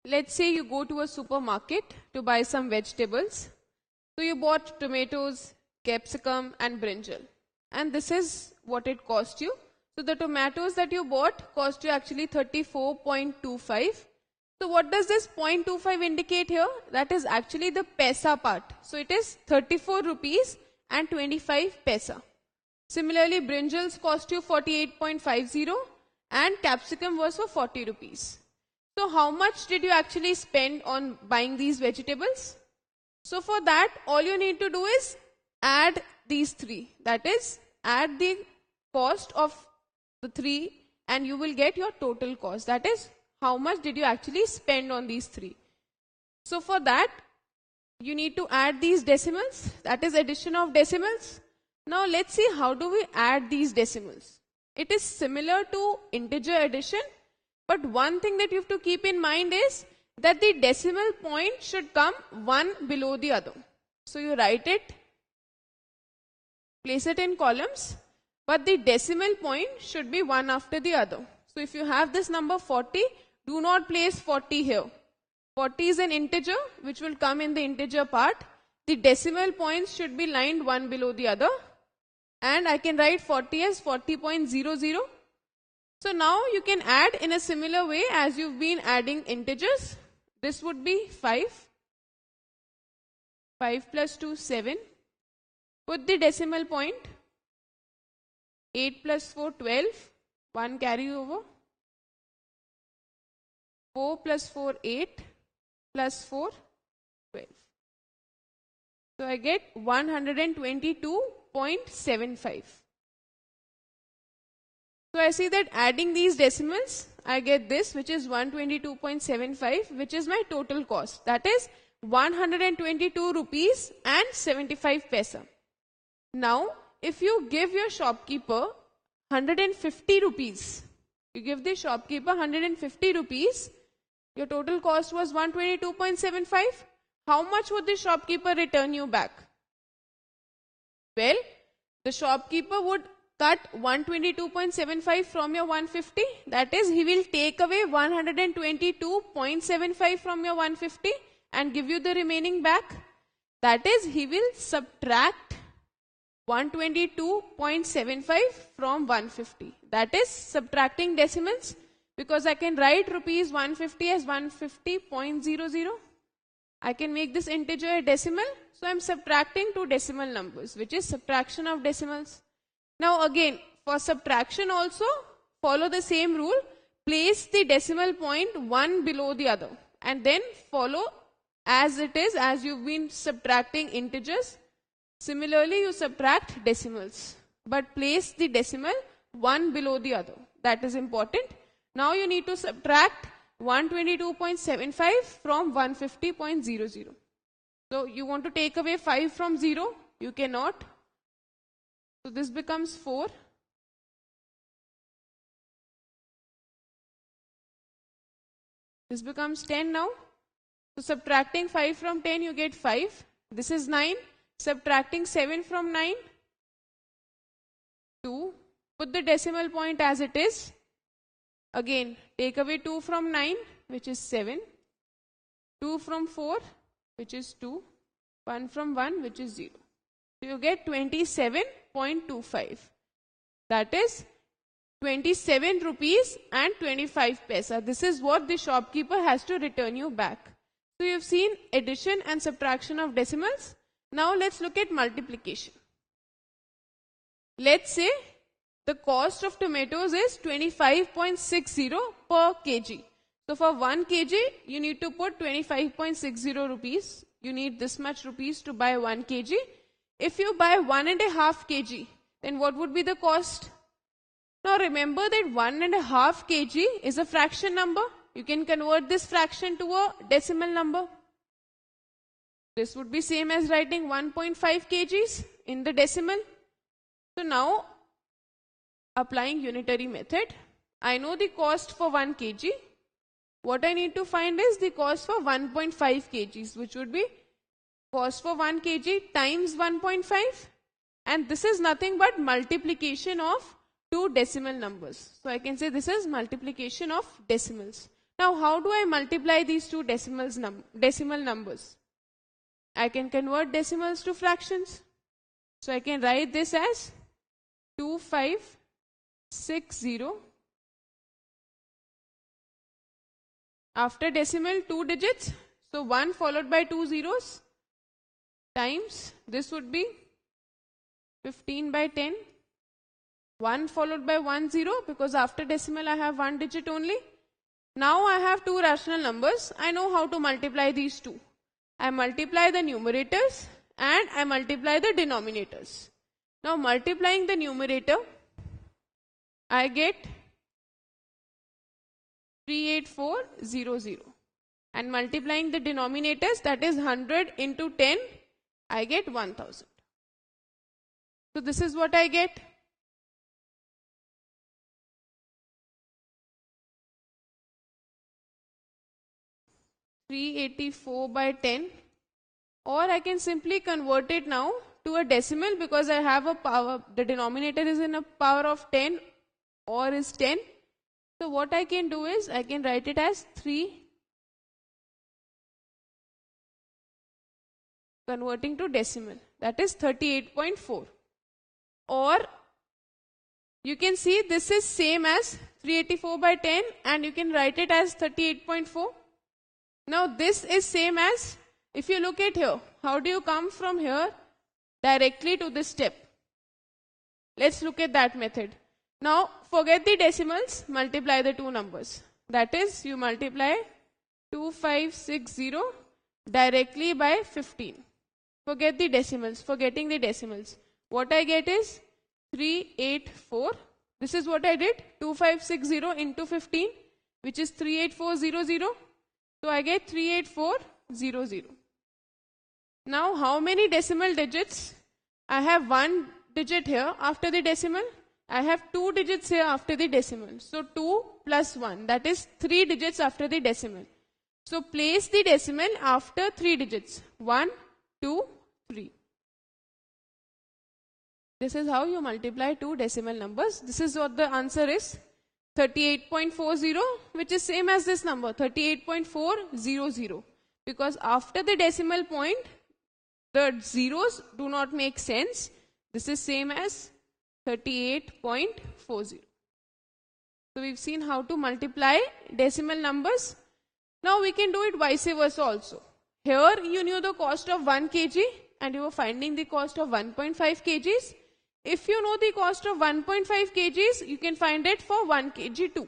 let's say you go to a supermarket to buy some vegetables. So you bought tomatoes, capsicum and brinjal. And this is what it cost you. So the tomatoes that you bought cost you actually 34.25. So what does this 0.25 indicate here? That is actually the paisa part. So it is 34 rupees and 25 paisa. Similarly, brinjals cost you 48.50 and capsicum was for 40 rupees. So how much did you actually spend on buying these vegetables? So for that, all you need to do is add these three. That is, add the cost of the three and you will get your total cost. That is, how much did you actually spend on these three. So for that, you need to add these decimals. That is addition of decimals. Now let's see how do we add these decimals. It is similar to integer addition, but one thing that you have to keep in mind is that the decimal point should come one below the other. So you write it, place it in columns, but the decimal point should be one after the other. So if you have this number 40, do not place 40 here. 40 is an integer which will come in the integer part. The decimal points should be lined one below the other. And I can write 40 as 40.00. So now you can add in a similar way as you've been adding integers. This would be 5. 5 plus 2, 7. Put the decimal point. 8 plus 4, 12. 1 carry over. 4 plus 4, 8. Plus 4, 12. So I get 122.75. So I see that adding these decimals, I get this, which is 122.75, which is my total cost. That is 122 rupees and 75 paisa. Now, if you give your shopkeeper 150 rupees, you give the shopkeeper 150 rupees, your total cost was 122.75. How much would the shopkeeper return you back? Well, the shopkeeper would cut 122.75 from your 150. That is, he will take away 122.75 from your 150 and give you the remaining back. That is, he will subtract 122.75 from 150. That is subtracting decimals, because I can write rupees 150 as 150.00. I can make this integer a decimal. So I am subtracting two decimal numbers, which is subtraction of decimals. Now again, for subtraction also, follow the same rule. Place the decimal point one below the other. And then follow as it is, as you've been subtracting integers. Similarly, you subtract decimals. But place the decimal one below the other. That is important. Now you need to subtract 122.75 from 150.00. So you want to take away 5 from 0. You cannot. So this becomes 4. This becomes 10 now. So subtracting 5 from 10, you get 5. This is 9. Subtracting 7 from 9, 2. Put the decimal point as it is. Again, take away 2 from 9, which is 7. 2 from 4, which is 2. 1 from 1, which is 0. So you get 27.25. That is 27 rupees and 25 paisa. This is what the shopkeeper has to return you back. So you've seen addition and subtraction of decimals. Now let's look at multiplication. Let's say the cost of tomatoes is 25.60 per kg. So for 1 kg, you need to put 25.60 rupees. You need this much rupees to buy 1 kg. If you buy 1.5 kg, then what would be the cost? Now remember that 1.5 kg is a fraction number. You can convert this fraction to a decimal number. This would be same as writing 1.5 kgs in the decimal. So now, applying unitary method, I know the cost for 1 kg. What I need to find is the cost for 1.5 kgs, which would be cost for 1 kg times 1.5. And this is nothing but multiplication of two decimal numbers. So I can say this is multiplication of decimals. Now, how do I multiply these two decimal numbers? I can convert decimals to fractions. So I can write this as 2560. After decimal, 2 digits. So 1 followed by 2 zeros times, this would be 15 by 10. 1 followed by 1 0, because after decimal I have 1 digit only. Now I have two rational numbers. I know how to multiply these two. I multiply the numerators and I multiply the denominators. Now multiplying the numerator, I get 38400. And multiplying the denominators, that is 100 into 10, I get 1000. So this is what I get. (384 by 10), or I can simply convert it now to a decimal, because I have a power, the denominator is in a power of 10 or is 10. So what I can do is I can write it as 3 converting to decimal, that is 38.4. Or you can see this is same as 384 by 10 and you can write it as 38.4. Now this is same as, if you look at here, how do you come from here directly to this step? Let's look at that method. Now forget the decimals, multiply the two numbers. That is, you multiply 2560 directly by 15. Forget the decimals, forgetting the decimals. What I get is 384. This is what I did, 2560 into 15, which is 38400. So I get 38400. Now how many decimal digits? I have one digit here after the decimal. I have two digits here after the decimal. So 2 plus 1, that is 3 digits after the decimal. So place the decimal after 3 digits. 1, 2, 3. This is how you multiply two decimal numbers. This is what the answer is. 38.40, which is same as this number, 38.400. Because after the decimal point, the zeros do not make sense. This is same as 38.40. So we've seen how to multiply decimal numbers. Now we can do it vice versa also. Here you knew the cost of 1 kg and you were finding the cost of 1.5 kgs. If you know the cost of 1.5 kgs, you can find it for 1 kg too.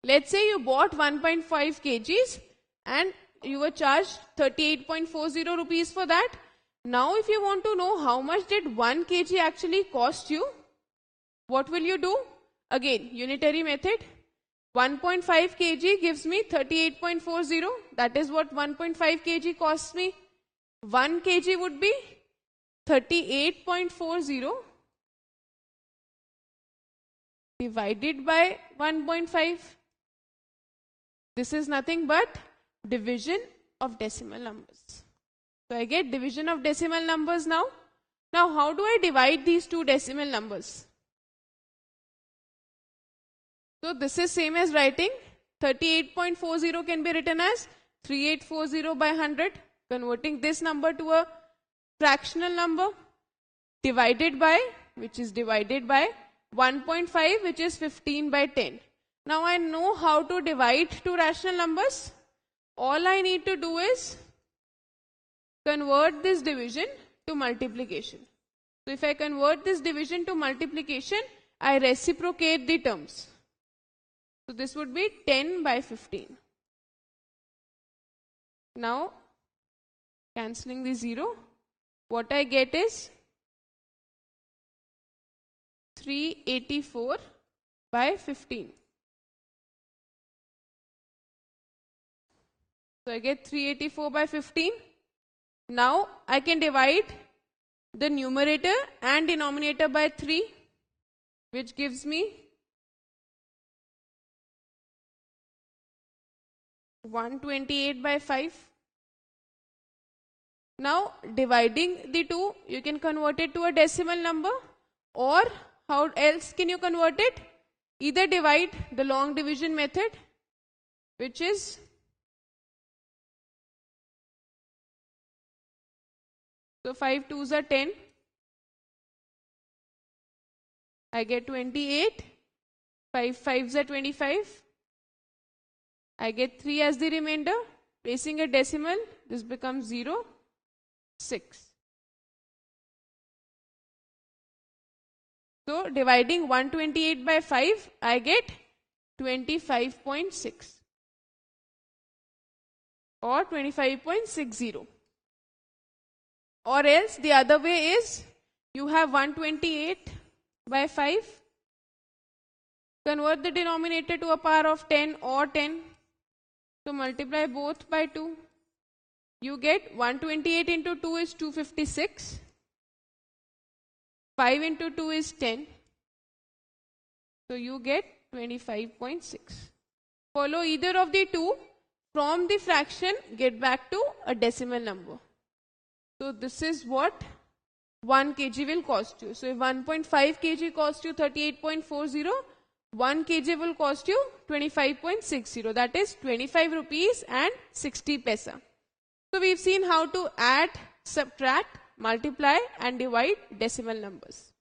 Let's say you bought 1.5 kgs and you were charged 38.40 rupees for that. Now if you want to know how much did 1 kg actually cost you, what will you do? Again, unitary method. 1.5 kg gives me 38.40. That is what 1.5 kg costs me. 1 kg would be 38.40 divided by 1.5. This is nothing but division of decimal numbers. So I get division of decimal numbers now. Now how do I divide these two decimal numbers? So this is same as writing 38.40 can be written as 3840 by 100, converting this number to a fractional number, divided by, which is divided by 1.5, which is 15 by 10. Now I know how to divide two rational numbers. All I need to do is convert this division to multiplication. So if I convert this division to multiplication, I reciprocate the terms. So this would be 10 by 15. Now cancelling the 0, what I get is 384 by 15. So I get 384 by 15. Now I can divide the numerator and denominator by 3, which gives me 128 by 5. Now dividing the two, you can convert it to a decimal number, or how else can you convert it? either divide the long division method, which is so 5 2s are 10. I get 28. 5 5s are 25. I get 3 as the remainder. Placing a decimal, this becomes 0, 6. So dividing 128 by 5, I get 25.6 or 25.60. Or else the other way is, you have 128 by 5, convert the denominator to a power of 10 or 10. So multiply both by 2. You get 128 into 2 is 256. 5 into 2 is 10. So you get 25.6. Follow either of the two. From the fraction, get back to a decimal number. So this is what 1 kg will cost you. So if 1.5 kg cost you 38.40, 1 kg will cost you 25.60. That is 25 rupees and 60 paisa. So we've seen how to add, subtract, multiply and divide decimal numbers.